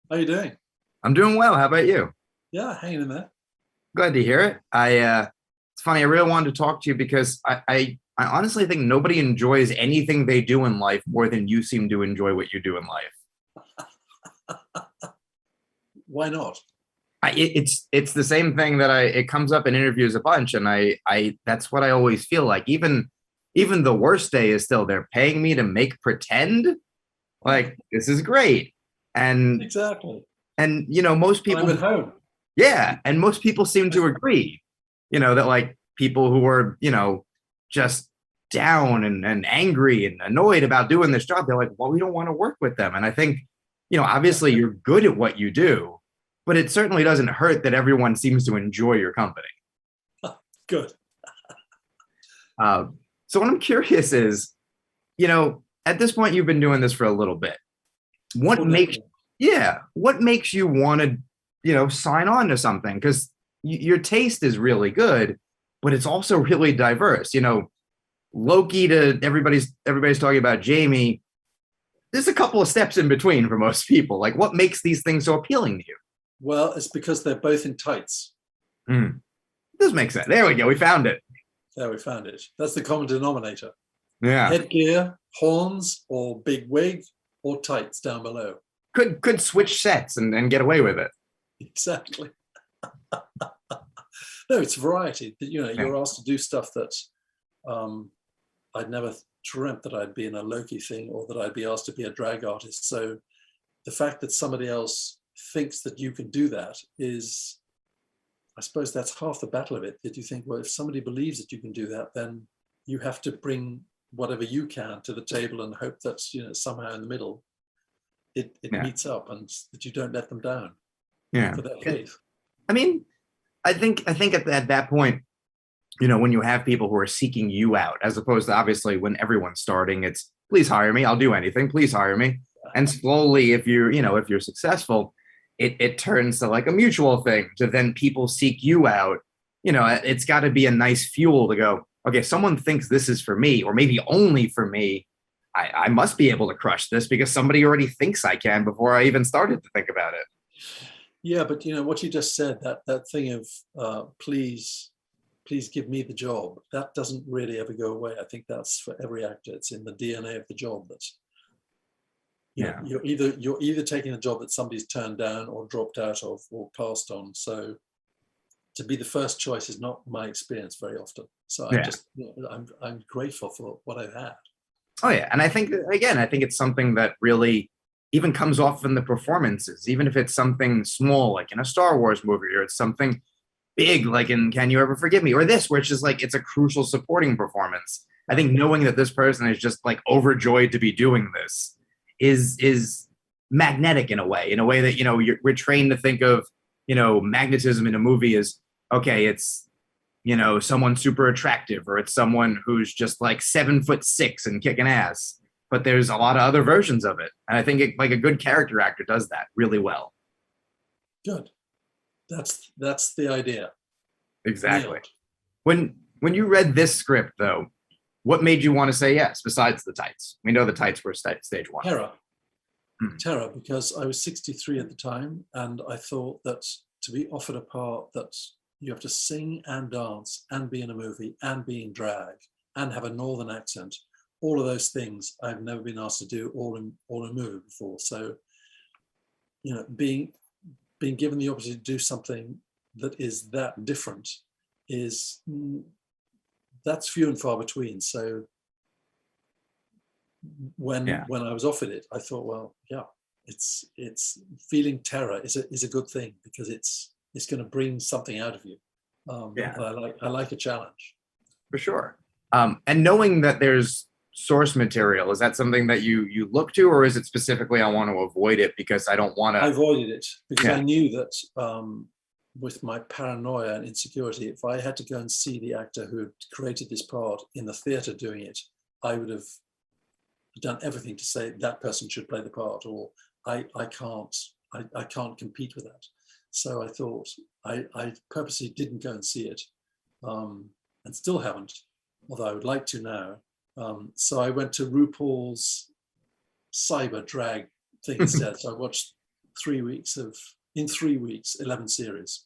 How you doing? I'm doing well. How about you? Yeah, hanging in there. Glad to hear it. It's funny. I really wanted to talk to you because I honestly think nobody enjoys anything they do in life more than you seem to enjoy what you do in life. Why not? It's the same thing that it comes up in interviews a bunch, and I that's what I always feel like. Even the worst day is still they're paying me to make pretend like this is great, and Exactly. most I'm people. at home. Yeah, and most people seem to agree, that like people who are, just down and angry and annoyed about doing this job, they're like, well, we don't want to work with them. And I think, Yeah, obviously you're good at what you do, but it certainly doesn't hurt that everyone seems to enjoy your company. good. Uh, so what I'm curious is, at this point, you've been doing this for a little bit. A What full makes, decade. yeah, what makes you want to, sign on to something? Because your taste is really good, but it's also really diverse. Loki to everybody's talking about Jamie. There's a couple of steps in between for most people. Like, what makes these things so appealing to you? Well, it's because they're both in tights. Mm, this makes sense. There we go. We found it. There we found it. That's the common denominator. Yeah, Headgear, horns, or big wig, or tights down below. could switch sets and get away with it. Exactly. No, it's variety. Yeah, You're asked to do stuff that um, I'd never dreamt that I'd be in a Loki thing or that I'd be asked to be a drag artist. So the fact that somebody else thinks that you can do that is, I suppose that's half the battle of it. That you think, well, if somebody believes that you can do that, then you have to bring whatever you can to the table and hope that somehow in the middle it yeah, meets up and that you don't let them down yeah. for their faith. I mean, I think at that point, when you have people who are seeking you out, as opposed to obviously when everyone's starting, it's please hire me, I'll do anything, please hire me. And slowly, if you're successful, it turns to like a mutual thing. To then people seek you out. It's got to be a nice fuel to go. Okay, someone thinks this is for me, or maybe only for me. I must be able to crush this because somebody already thinks I can before I even started to think about it. Yeah, but what you just said, that thing of please give me the job, that doesn't really ever go away. I think that's for every actor. It's in the DNA of the job that Yeah, you're either taking a job that somebody's turned down or dropped out of or passed on. So to be the first choice is not my experience very often. So yeah. I'm grateful for what I've had. Oh yeah, and I think again, I think it's something that really even comes off in the performances, even if it's something small like in a Star Wars movie, or it's something big like in Can You Ever Forgive Me, or this, where it's just like it's a crucial supporting performance. I think knowing that this person is just like overjoyed to be doing this is magnetic in a way that we're trained to think of magnetism in a movie is okay, it's someone super attractive, or it's someone who's just like 7'6" and kicking ass. But there's a lot of other versions of it, and I think like a good character actor does that really well. Good. That's the idea. Exactly. Nailed. When you read this script, though, what made you want to say yes besides the tights? We know the tights were stage one. Terror. Hmm. Terror, because I was 63 at the time, and I thought that to be offered a part that you have to sing and dance and be in a movie and be in drag and have a northern accent, all of those things I've never been asked to do all in a movie before. So, being given the opportunity to do something that is that different is that's few and far between. So when Yeah, when I was offered it, I thought, well, yeah, it's feeling terror is a good thing because it's going to bring something out of you. yeah, And I like a challenge. for sure. And knowing that there's source material, is that something that you look to, or is it specifically I want to avoid it because I don't want I to? avoided it because I Yeah, knew that with my paranoia and insecurity, if I had to go and see the actor who had created this part in the theatre doing it, I would have done everything to say that person should play the part, or I can't compete with that. So I thought I purposely didn't go and see it, and still haven't, although I would like to now. So I went to RuPaul's cyber drag thing instead. So I watched in 3 weeks, 11 series.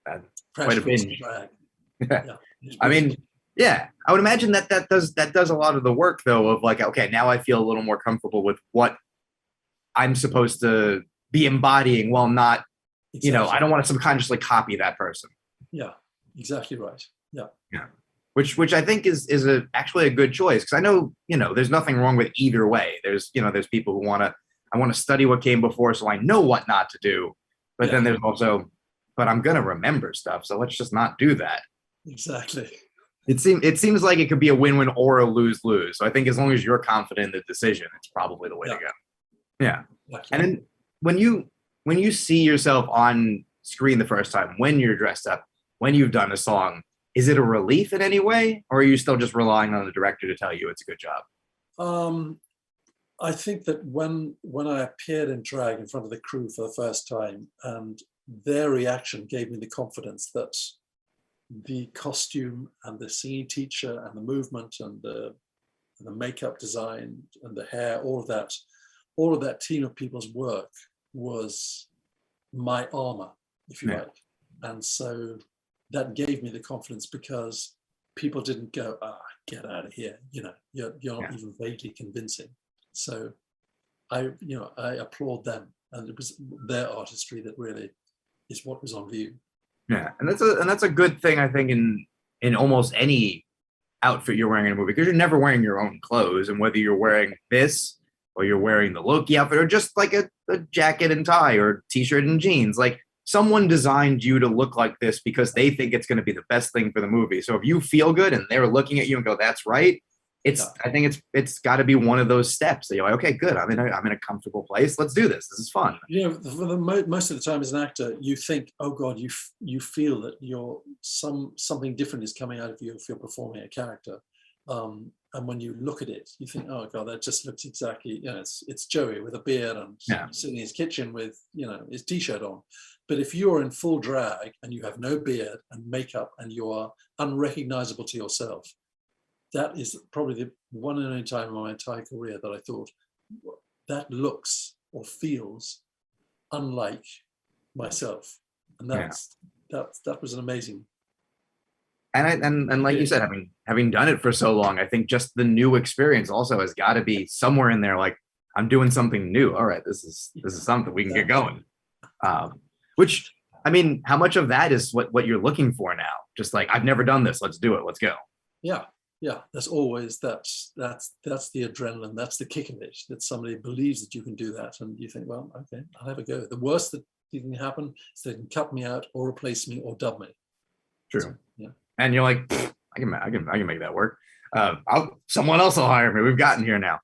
That's Crash quite a Course binge. in Drag. Yeah. Yeah, it's I brilliant. mean, yeah, I would imagine that does a lot of the work though of like, okay, now I feel a little more comfortable with what I'm supposed to be embodying while not, I don't want to subconsciously copy that person. Yeah, exactly right. Yeah. Yeah. Which I think is actually a good choice because I know, there's nothing wrong with either way. There's people who I want to study what came before so I know what not to do. But then there's also, but I'm gonna remember stuff, so let's just not do that. Exactly. It seems like it could be a win-win or a lose-lose. So I think as long as you're confident in the decision, it's probably the way to go. Yeah. Exactly. And then when you see yourself on screen the first time, when you're dressed up, when you've done a song, is it a relief in any way, or are you still just relying on the director to tell you it's a good job? I think that when I appeared in drag in front of the crew for the first time, and their reaction gave me the confidence that the costume and the singing teacher and the movement and the makeup design and the hair, all of that team of people's work was my armor, if you like. And so that gave me the confidence because people didn't go, get out of here. You're not even vaguely convincing. So I applaud them, and it was their artistry that really is what was on view. Yeah, and that's a good thing I think in almost any outfit you're wearing in a movie because you're never wearing your own clothes, and whether you're wearing this or you're wearing the Loki outfit or just like a jacket and tie or t-shirt and jeans, like someone designed you to look like this because they think it's going to be the best thing for the movie. So if you feel good and they're looking at you and go, "That's right," I think it's got to be one of those steps that you're like, okay, good. I'm in a comfortable place. Let's do this. This is fun. For most of the time as an actor, you think, oh God, you feel that something different is coming out of you if you're performing a character. And when you look at it, you think, oh God, that just looks exactly, it's Joey with a beard and sitting in his kitchen with, his t-shirt on. But if you're in full drag and you have no beard and makeup and you are unrecognizable to yourself, that is probably the one and only time in my entire career that I thought that looks or feels unlike myself, and that was an amazing. And like you said, having done it for so long, I think just the new experience also has got to be somewhere in there. Like I'm doing something new. All right, this is something we can get going. Which how much of that is what you're looking for now? Just like I've never done this. Let's do it. Let's go. Yeah, there's always that's the adrenaline, that's the kick of it, that somebody believes that you can do that, and you think, well, okay, I'll have a go. The worst that can happen is they can cut me out or replace me or dub me. True. So, yeah. And you're like, I can make that work. Someone else will hire me. We've gotten here now.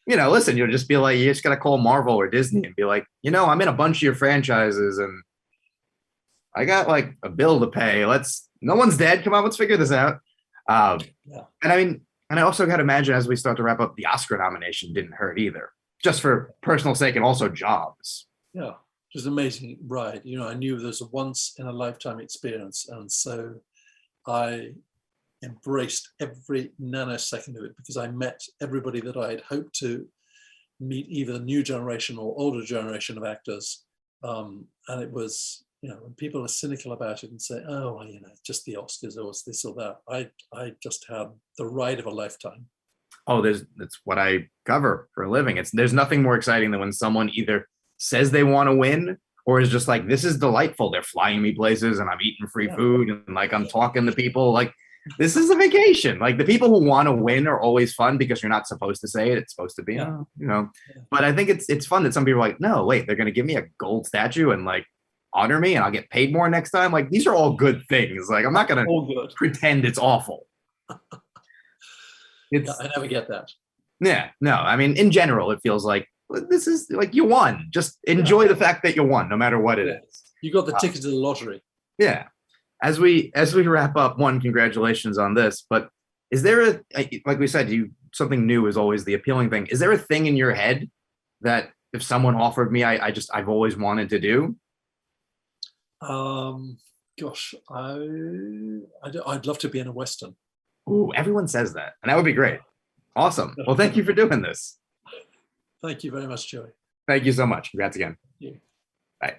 Listen, you'll just be like, you just gotta call Marvel or Disney and be like, I'm in a bunch of your franchises and I got like a bill to pay. No one's dead. Come on, let's figure this out. And I also got to imagine as we start to wrap up, the Oscar nomination didn't hurt either, just for personal sake and also jobs. Yeah, it was an amazing ride. I knew there was a once in a lifetime experience, and so I embraced every nanosecond of it because I met everybody that I had hoped to meet, either the new generation or older generation of actors, and it was. When people are cynical about it and say, oh, well, just the Oscars or this or that, I just had the ride of a lifetime. Oh, that's what I cover for a living. There's nothing more exciting than when someone either says they want to win or is just like, this is delightful. They're flying me places and I'm eating free food and like I'm talking to people. Like, this is a vacation. Like the people who want to win are always fun because you're not supposed to say it. It's supposed to be, But I think it's fun that some people are like, no, wait, they're going to give me a gold statue and like, honor me and I'll get paid more next time. Like these are all good things. Like I'm not gonna pretend it's awful. I never get that. Yeah, no. In general, it feels like this is like you won. Just enjoy the fact that you won, no matter what it is. You got the ticket to the lottery. Yeah. As we wrap up, congratulations on this. But is there like we said, something new is always the appealing thing. Is there a thing in your head that if someone offered me, I've always wanted to do? Gosh, I'd love to be in a Western. Ooh, everyone says that, and that would be great. Awesome. Well, thank you for doing this. Thank you very much, Joey. Thank you so much. Congrats again. Yeah. Bye.